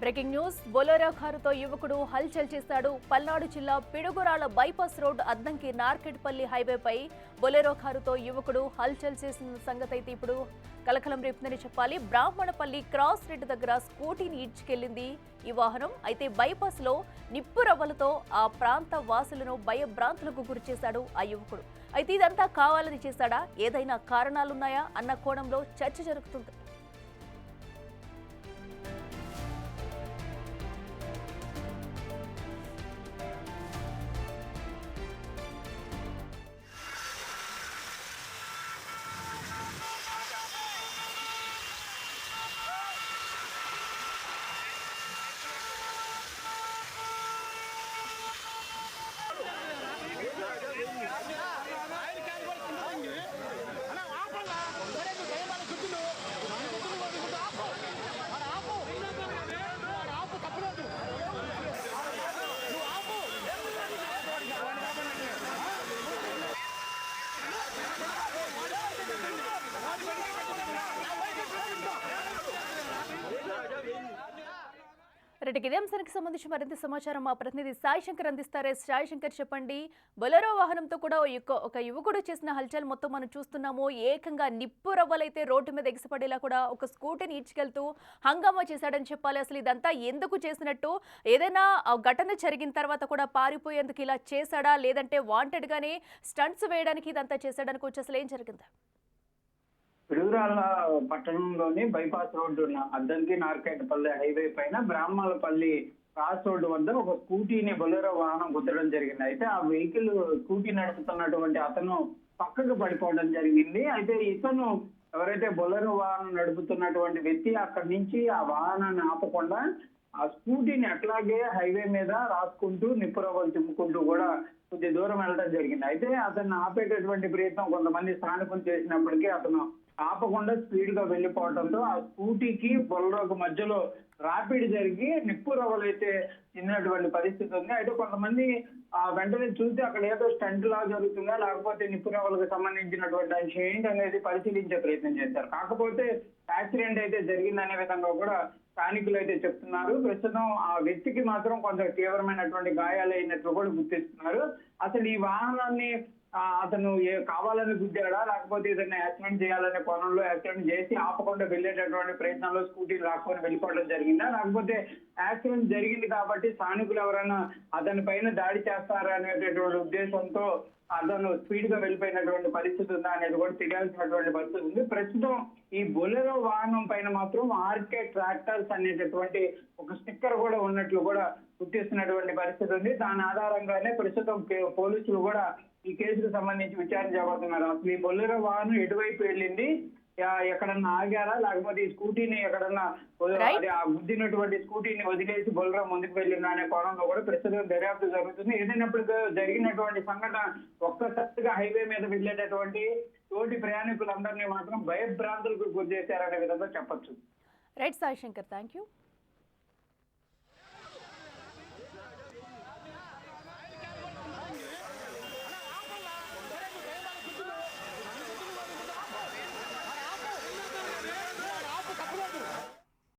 Breaking news. Bolero కారుతో యువకుడు హల్చల్ చేశాడు. పల్నాడు జిల్లా పిడుగురాళ్ల బైపాస్ రోడ్ అద్దంకి నార్కెట్పల్లి హైవేపై బొలెరో కారుతో యువకుడు హల్చల్ చేసిన సంగతి అయితే ఇప్పుడు కలకలం రేపుందని చెప్పాలి. బ్రాహ్మణపల్లి క్రాస్ రెడ్ దగ్గర స్కూటీని ఈడ్చుకెళ్లింది ఈ వాహనం. అయితే బైపాస్ లో నిప్పు రవ్వలతో ఆ ప్రాంత వాసులను భయభ్రాంతులకు గురి చేశాడు ఆ యువకుడు. అయితే ఇదంతా కావాలని చేశాడా, ఏదైనా కారణాలున్నాయా అన్న కోణంలో చర్చ జరుగుతుంది. ఇదే అంశానికి సంబంధించి మరింత సమాచారం మా ప్రతినిధి సాయి శంకర్ అందిస్తారు. సాయి శంకర్, చెప్పండి. బొలెరో వాహనంతో కూడా ఒక యువకుడు చేసిన హల్చల్ మొత్తం మనం చూస్తున్నాము. ఏకంగా నిప్పు రవ్వలైతే రోడ్డు మీద ఎగిసిపడేలా కూడా ఒక స్కూటీని ఈడ్చుకెళ్తూ హంగామా చేశాడని చెప్పాలి. అసలు ఇదంతా ఎందుకు చేసినట్టు, ఏదైనా ఘటన జరిగిన తర్వాత కూడా పారిపోయేందుకు ఇలా చేశాడా, లేదంటే వాంటెడ్ గానే స్టంట్స్ వేయడానికి ఇదంతా చేశాడనుకోవచ్చు? అసలు ఏం జరిగింది? పిడుగురాళ్ల పట్టణంలోని bypass road Addanki Narketpally highway పైన బ్రాహ్మణపల్లి క్రాస్ రోడ్డు వద్ద ఒక స్కూటీని బొలెరో వాహనం గుద్దడం జరిగింది. అయితే ఆ వెహికల్ స్కూటీ నడుపుతున్నటువంటి అతను పక్కకు పడిపోవడం జరిగింది. అయితే ఇతను ఎవరైతే బొలెరో వాహనం నడుపుతున్నటువంటి వ్యక్తి అక్కడి నుంచి ఆ వాహనాన్ని ఆపకుండా ఆ స్కూటీని అట్లాగే హైవే మీద రాసుకుంటూ నిప్పురవ్వలు తిమ్ముకుంటూ కూడా కొద్ది దూరం వెళ్ళడం జరిగింది. అయితే అతన్ని ఆపేటటువంటి ప్రయత్నం కొంతమంది స్థానికులు చేసినప్పటికీ అతను ఆపకుండా స్పీడ్ గా వెళ్లిపోవడంతో ఆ స్కూటీకి బొలెరోకు మధ్యలో రాపిడ్ జరిగి నిప్పు రవ్వలు అయితే తిన్నటువంటి పరిస్థితి ఉంది. అయితే కొంతమంది వెంటనే చూసి అక్కడ ఏదో స్టంట్ లా జరుగుతుందా, లేకపోతే నిప్పు రవ్వలకు సంబంధించినటువంటి విషయం ఏంటి అనేది పరిశీలించే ప్రయత్నం చేశారు. కాకపోతే యాక్సిడెంట్ అయితే జరిగిందనే విధంగా కూడా స్థానికులు అయితే చెప్తున్నారు. ప్రస్తుతం ఆ వ్యక్తికి మాత్రం కొంత తీవ్రమైనటువంటి గాయాలు అయినట్లు కూడా గుర్తిస్తున్నారు. అసలు ఈ వాహనాన్ని అతను కావాలని గుద్దాడా, లేకపోతే ఏదైనా యాక్సిడెంట్ చేయాలనే కోణంలో యాక్సిడెంట్ చేసి ఆపకుండా వెళ్ళేటటువంటి ప్రయత్నంలో స్కూటీని లాక్కొని వెళ్ళిపోవడం జరిగిందా, లేకపోతే యాక్సిడెంట్ జరిగింది కాబట్టి స్థానికులు ఎవరైనా అతని పైన దాడి చేస్తారా అనేటటువంటి ఉద్దేశంతో అతను స్పీడ్ గా వెళ్ళిపోయినటువంటి పరిస్థితి ఉందా అనేది కూడా తెలియాల్సినటువంటి పరిస్థితి ఉంది. ప్రస్తుతం ఈ బొలెరో వాహనం పైన మాత్రం ఆర్కే ట్రాక్టర్స్ అనేటటువంటి ఒక స్టిక్కర్ కూడా ఉన్నట్లు కూడా గుర్తిస్తున్నటువంటి పరిస్థితి ఉంది. దాని ఆధారంగానే ప్రస్తుతం పోలీసులు కూడా ఈ కేసుకు సంబంధించి విచారణ చేపడుతున్నారు. అసలు ఈ బొలెరో వాహనం ఎటువైపు వెళ్ళింది, ఎక్కడన్నా ఆగారా, లేకపోతే ఈ స్కూటీని ఎక్కడన్నా గుద్దినటువంటి స్కూటీని వదిలేసి బొలెరో ముందుకు వెళ్ళిందా అనే కోణంలో కూడా ప్రస్తుతం దర్యాప్తు జరుగుతుంది. ఏదైనప్పుడు జరిగినటువంటి సంఘటన ఒక్కసారిగా హైవే మీద వెళ్ళేటటువంటి తోటి ప్రయాణికులందరినీ మాత్రం భయభ్రాంతులకు గురి చేశారనే విధంగా చెప్పొచ్చు. Right Sai Shankar, thank you.